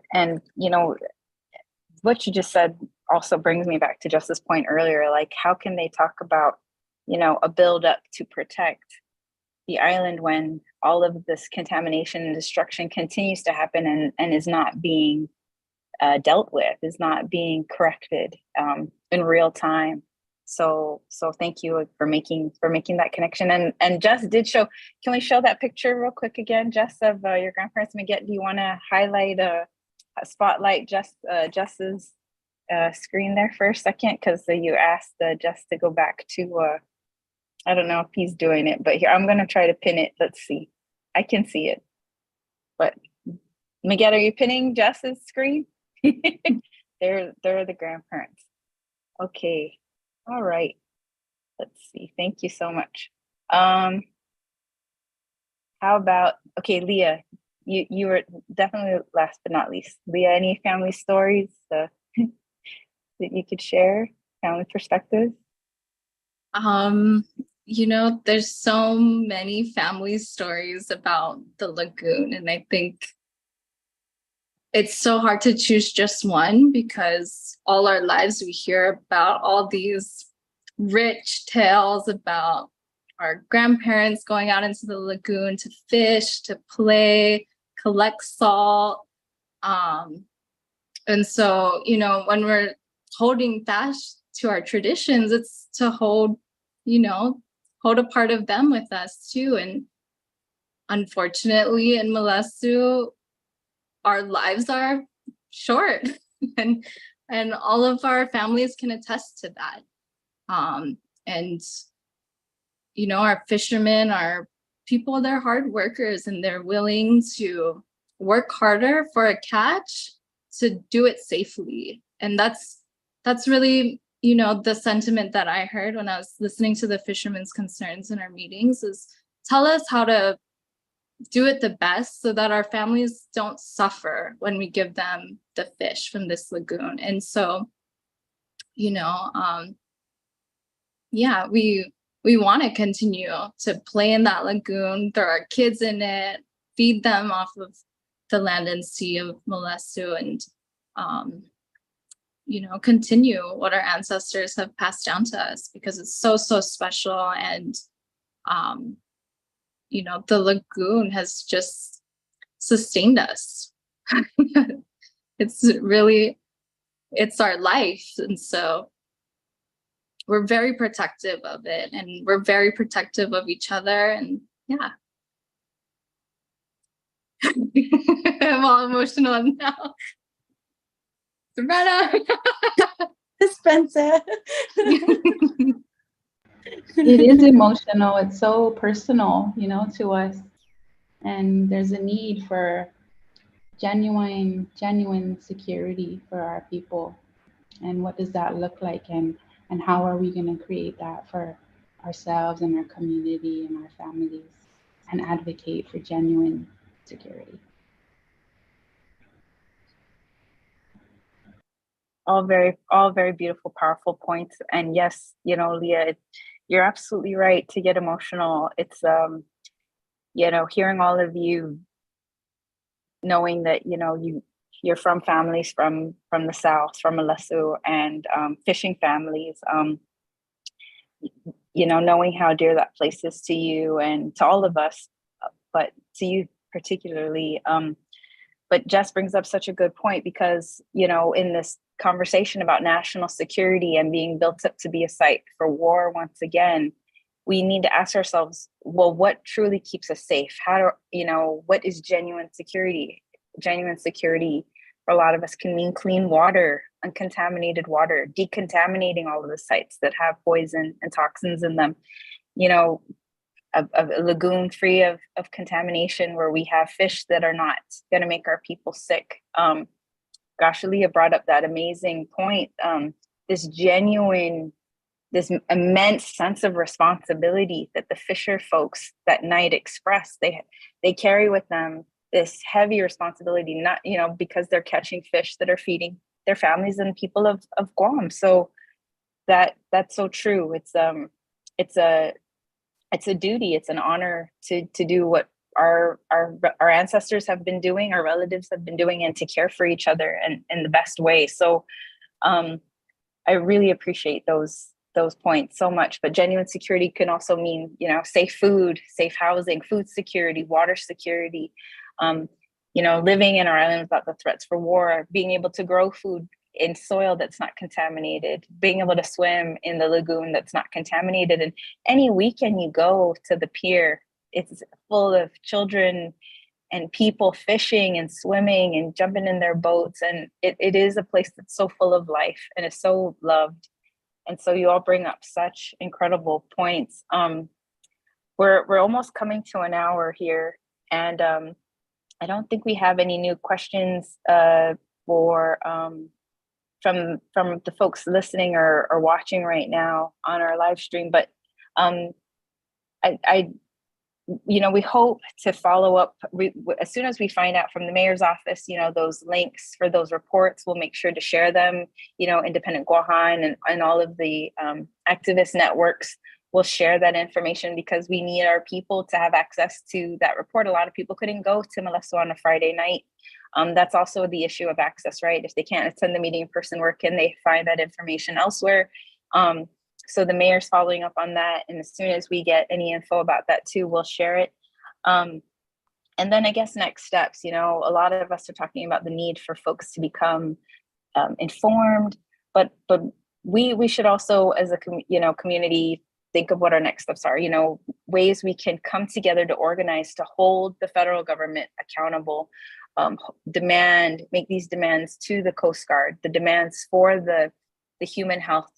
you know, what you just said also brings me back to Jess's point earlier, like how can they talk about, you know, a build up to protect the island when all of this contamination and destruction continues to happen and is not being dealt with, is not being corrected in real time. So thank you for making that connection. And Jess did show. Can we show that picture real quick again, Jess, of your grandparents? Miguel, do you want to highlight spotlight Jess's screen there for a second, because you asked Jess to go back to. I don't know if he's doing it, but here I'm going to try to pin it. Let's see. I can see it, but Miguel, are you pinning Jess's screen? They're the grandparents. Okay. All right. Let's see. Thank you so much. How about, okay, Leah, you were definitely last but not least. Leah, any family stories that you could share, family perspectives?
You know, there's so many family stories about the lagoon, and I think it's so hard to choose just one, because all our lives we hear about all these rich tales about our grandparents going out into the lagoon to fish, to play, collect salt. And so, you know, when we're holding fast to our traditions, it's to hold a part of them with us too. And unfortunately in Malesso, our lives are short and all of our families can attest to that. And you know, our fishermen are people, they're hard workers, and they're willing to work harder for a catch to do it safely. And that's really, you know, the sentiment that I heard when I was listening to the fishermen's concerns in our meetings is, tell us how to do it the best so that our families don't suffer when we give them the fish from this lagoon. And so, you know, yeah, we want to continue to play in that lagoon, throw our kids in it, feed them off of the land and sea of Malesso, and you know, continue what our ancestors have passed down to us, because it's so special. And you know, the lagoon has just sustained us. It's our life. And so we're very protective of it, and we're very protective of each other. And yeah. I'm all emotional now. Sabrina.
Spencer.
It is emotional. It's so personal, you know, to us. And there's a need for genuine security for our people. And what does that look like? And how are we going to create that for ourselves and our community and our families, and advocate for genuine security?
All very beautiful, powerful points. And yes, you know, Leah, you're absolutely right to get emotional. It's you know, hearing all of you, knowing that, you know, you're from families from the South, from Malesso, and fishing families, you know, knowing how dear that place is to you and to all of us, but to you particularly. But Jess brings up such a good point, because, you know, in this conversation about national security and being built up to be a site for war once again, we need to ask ourselves, well, what truly keeps us safe? How do, what is genuine security? Genuine security for a lot of us can mean clean water, uncontaminated water, decontaminating all of the sites that have poison and toxins in them, a lagoon free of contamination where we have fish that are not going to make our people sick. Gosh, Aaliyah brought up that amazing point. This immense sense of responsibility that the fisher folks that night express. They carry with them this heavy responsibility, not, because they're catching fish that are feeding their families and people of Guam. So that's so true. It's a duty, it's an honor to do what our ancestors have been doing, our relatives have been doing, and to care for each other in the best way. So I really appreciate those points so much. But genuine security can also mean, safe food, safe housing, food security, water security, living in our island without the threats for war, being able to grow food in soil that's not contaminated, being able to swim in the lagoon that's not contaminated. And any weekend you go to the pier, it's full of children and people fishing and swimming and jumping in their boats. And it is a place that's so full of life and is so loved. And so you all bring up such incredible points. We're almost coming to an hour here, and I don't think we have any new questions for from the folks listening or watching right now on our live stream. But we hope to follow up as soon as we find out from the mayor's office, those links for those reports. We'll make sure to share them, Independent Guahan and all of the activist networks will share that information, because we need our people to have access to that report. A lot of people couldn't go to Malesso on a Friday night. That's also the issue of access, right? If they can't attend the meeting in person, where can they find that information elsewhere? So the mayor's following up on that. And as soon as we get any info about that too, we'll share it. And then I guess next steps, a lot of us are talking about the need for folks to become informed, but we should also, as a community, think of what our next steps are, ways we can come together to organize, to hold the federal government accountable, make these demands to the Coast Guard, the demands for the human health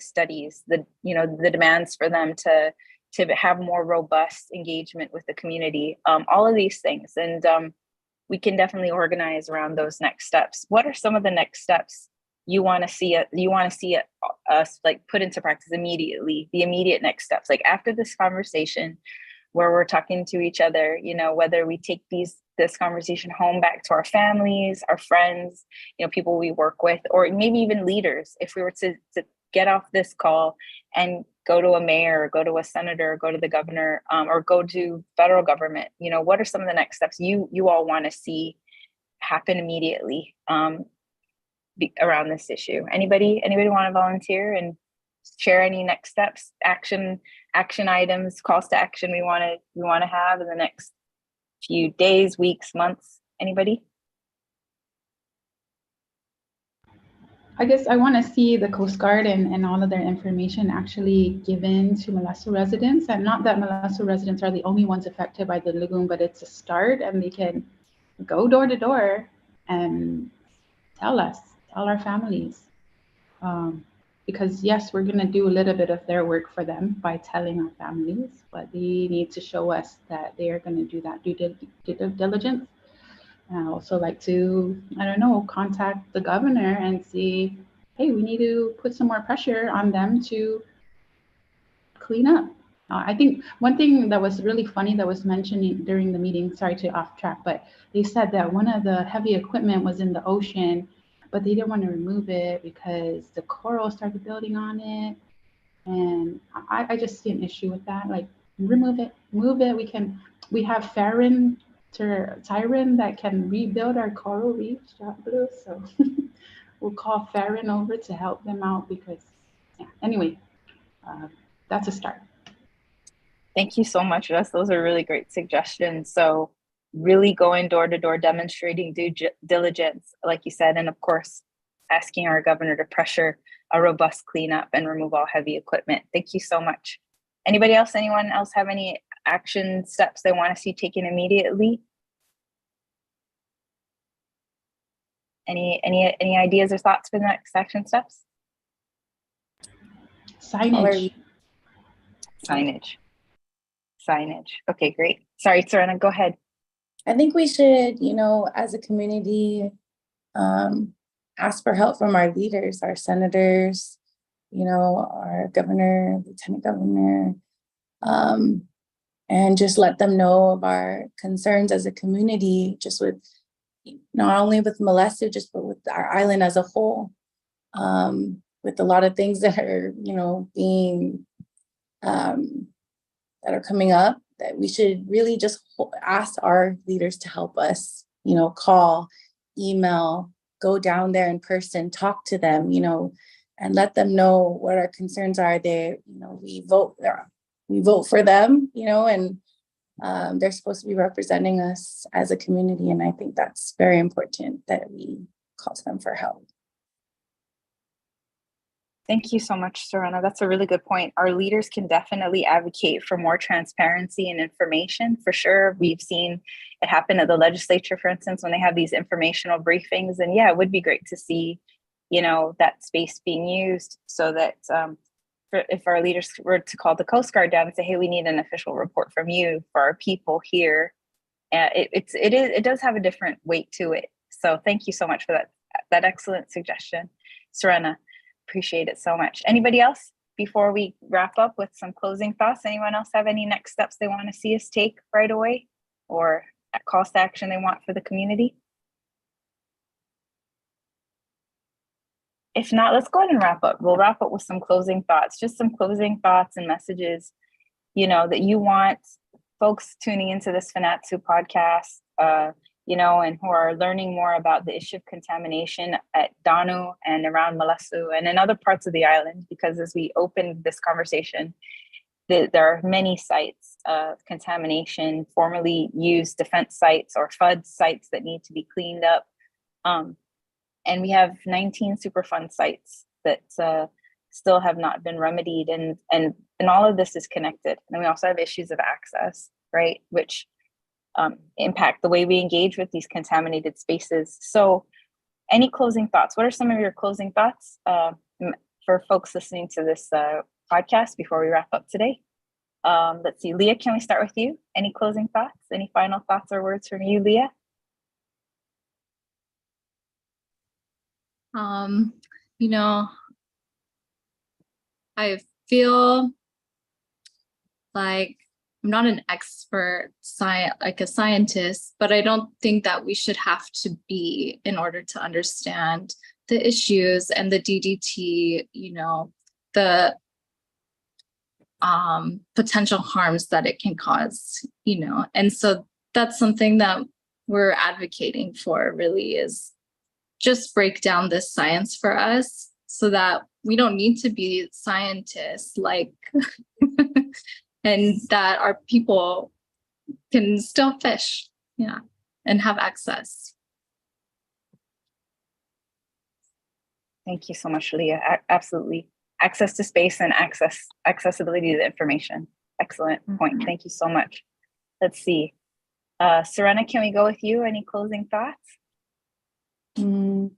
studies, the demands for them to have more robust engagement with the community, all of these things. And we can definitely organize around those next steps. What are some of the next steps you want to see us like put into practice immediately, the immediate next steps, like after this conversation where we're talking to each other, whether we take this conversation home back to our families, our friends, people we work with, or maybe even leaders, if we were to get off this call and go to a mayor or go to a senator or go to the governor, or go to federal government, what are some of the next steps you all want to see happen immediately around this issue? Anybody want to volunteer and share any next steps, action items, calls to action we want to have in the next few days, weeks, months? Anybody?
I guess I want to see the Coast Guard and all of their information actually given to Malesso residents. And not that Malesso residents are the only ones affected by the lagoon, but it's a start, and they can go door to door and tell our families. Because yes, we're going to do a little bit of their work for them by telling our families, but they need to show us that they are going to do that due diligence. And I also like to, contact the governor and see, hey, we need to put some more pressure on them to clean up. I think one thing that was really funny that was mentioned during the meeting, sorry to off track, but they said that one of the heavy equipment was in the ocean, but they didn't want to remove it because the coral started building on it. And I just see an issue with that. Like, remove it, move it. We have Siren that can rebuild our coral reefs, blue. So we'll call Farron over to help them out because, anyway, that's a start.
Thank you so much, Jess. Those are really great suggestions. So really going door to door, demonstrating due diligence, like you said, and of course, asking our governor to pressure a robust cleanup and remove all heavy equipment. Thank you so much. Anybody else? Anyone else have any action steps they want to see taken immediately? Any ideas or thoughts for the next action steps?
Signage.
Signage. Okay, great. Sorry, Serena, go ahead.
I think we should, as a community, ask for help from our leaders, our senators, our governor, lieutenant governor, and just let them know of our concerns as a community, just with not only with Malesso, but with our island as a whole, with a lot of things that are, being that are coming up, that we should really just ask our leaders to help us, call, email, go down there in person, talk to them, and let them know what our concerns are. We vote for them, and they're supposed to be representing us as a community. And I think that's very important that we call to them for help.
Thank you so much, Serena. That's a really good point. Our leaders can definitely advocate for more transparency and information, for sure. We've seen it happen at the legislature, for instance, when they have these informational briefings. And yeah, it would be great to see, that space being used so that if our leaders were to call the Coast Guard down and say, hey, we need an official report from you for our people here, it does have a different weight to it. So thank you so much for that excellent suggestion, Serena. Appreciate it so much. Anybody else before we wrap up with some closing thoughts? Anyone else have any next steps they want to see us take right away, or calls to action they want for the community? If not, let's go ahead and wrap up. We'll wrap up with some closing thoughts, just some closing thoughts and messages, that you want folks tuning into this Fanachu podcast, and who are learning more about the issue of contamination at Dåno and around Malesso and in other parts of the island, because as we opened this conversation, there are many sites of contamination, formerly used defense sites or FUD sites that need to be cleaned up. And we have 19 Superfund sites that still have not been remedied. And all of this is connected. And we also have issues of access, right? Which impact the way we engage with these contaminated spaces. So any closing thoughts? What are some of your closing thoughts for folks listening to this podcast before we wrap up today? Let's see, Leah, can we start with you? Any closing thoughts? Any final thoughts or words from you, Leah?
I feel like I'm not an expert like a scientist, but I don't think that we should have to be in order to understand the issues and the DDT, the potential harms that it can cause, and so that's something that we're advocating for, really, is just break down this science for us so that we don't need to be scientists, and that our people can still fish, and have access.
Thank you so much, Leah. Absolutely. Access to space and accessibility to the information. Excellent point. Thank you so much. Let's see. Serena, can we go with you? Any closing thoughts?
I'm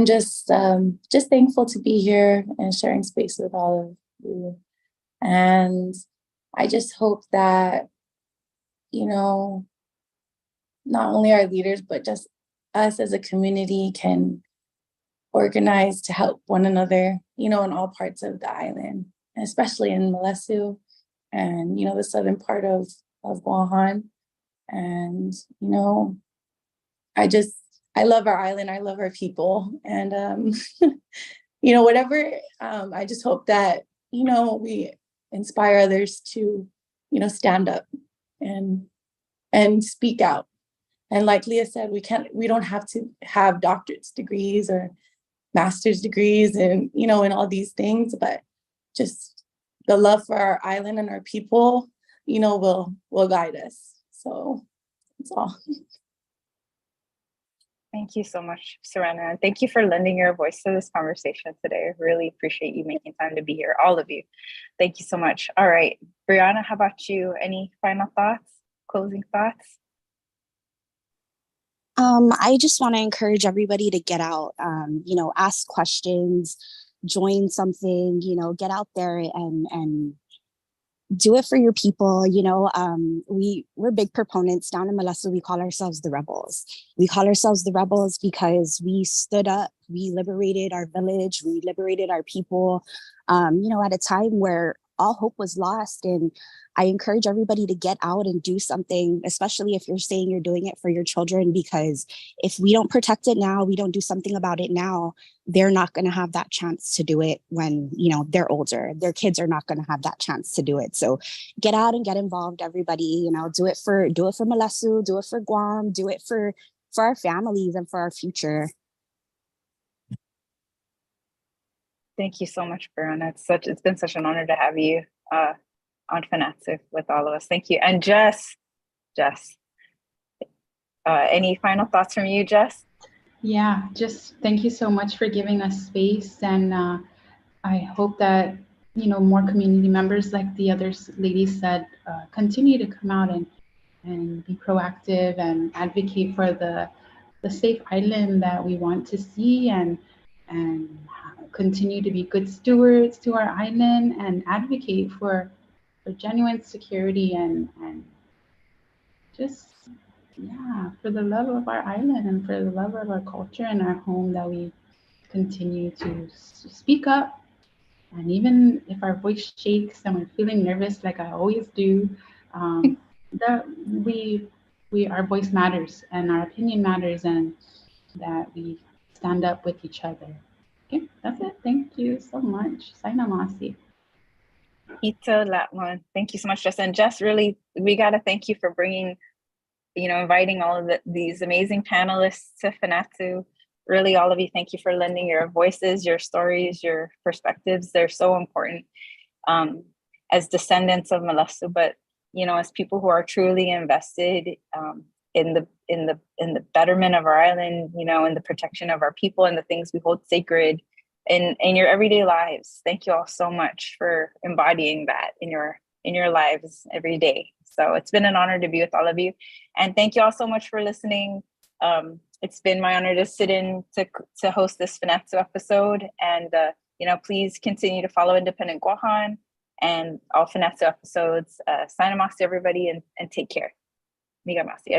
just thankful to be here and sharing space with all of you. And I just hope that, not only our leaders, but just us as a community can organize to help one another, in all parts of the island, especially in Malesso and, the southern part of Guam. And, I love our island. I love our people. And, whatever, I just hope that, we inspire others to, stand up and speak out. And like Leah said, we don't have to have doctorate's degrees or master's degrees and, and all these things, but just the love for our island and our people, will guide us. So that's all.
Thank you so much, Serena. And thank you for lending your voice to this conversation today. I really appreciate you making time to be here, all of you. Thank you so much. All right, Brianna, how about you? Any final thoughts, closing thoughts?
I just want to encourage everybody to get out, ask questions, join something, get out there and do it for your people. We're big proponents down in Malesso. We call ourselves the rebels. We call ourselves the rebels because we stood up, we liberated our village, we liberated our people, at a time where all hope was lost. And I encourage everybody to get out and do something, especially if you're saying you're doing it for your children, because if we don't protect it now, we don't do something about it now, they're not going to have that chance to do it when, they're older. Their kids are not going to have that chance to do it. So get out and get involved, everybody. Do it for Malesso, do it for Guam, do it for our families and for our future.
Thank you so much, Brianna. It's been such an honor to have you on Fanachu with all of us. Thank you. And Jess, any final thoughts from you, Jess?
Yeah, just thank you so much for giving us space. And I hope that, more community members, like the other ladies said, continue to come out and be proactive and advocate for the safe island that we want to see, and continue to be good stewards to our island and advocate for genuine security and just, for the love of our island and for the love of our culture and our home, that we continue to speak up. And even if our voice shakes and we're feeling nervous, like I always do, that our voice matters and our opinion matters, and that we stand up with each other. Okay, that's it. Thank you so much. Saina Masi.
Ito Latman. Thank you so much, Jess. And Jess, really, we got to thank you for bringing, inviting all of these amazing panelists to Fanachu. Really, all of you, thank you for lending your voices, your stories, your perspectives. They're so important as descendants of Malesso, but as people who are truly invested in the betterment of our island, in the protection of our people and the things we hold sacred in your everyday lives. Thank you all so much for embodying that in your lives every day. So it's been an honor to be with all of you, and thank you all so much for listening. It's been my honor to sit in to host this Fanachu episode, and please continue to follow Independent Guahan and all Fanachu episodes. Sign masi, everybody, and take care. Miga masi.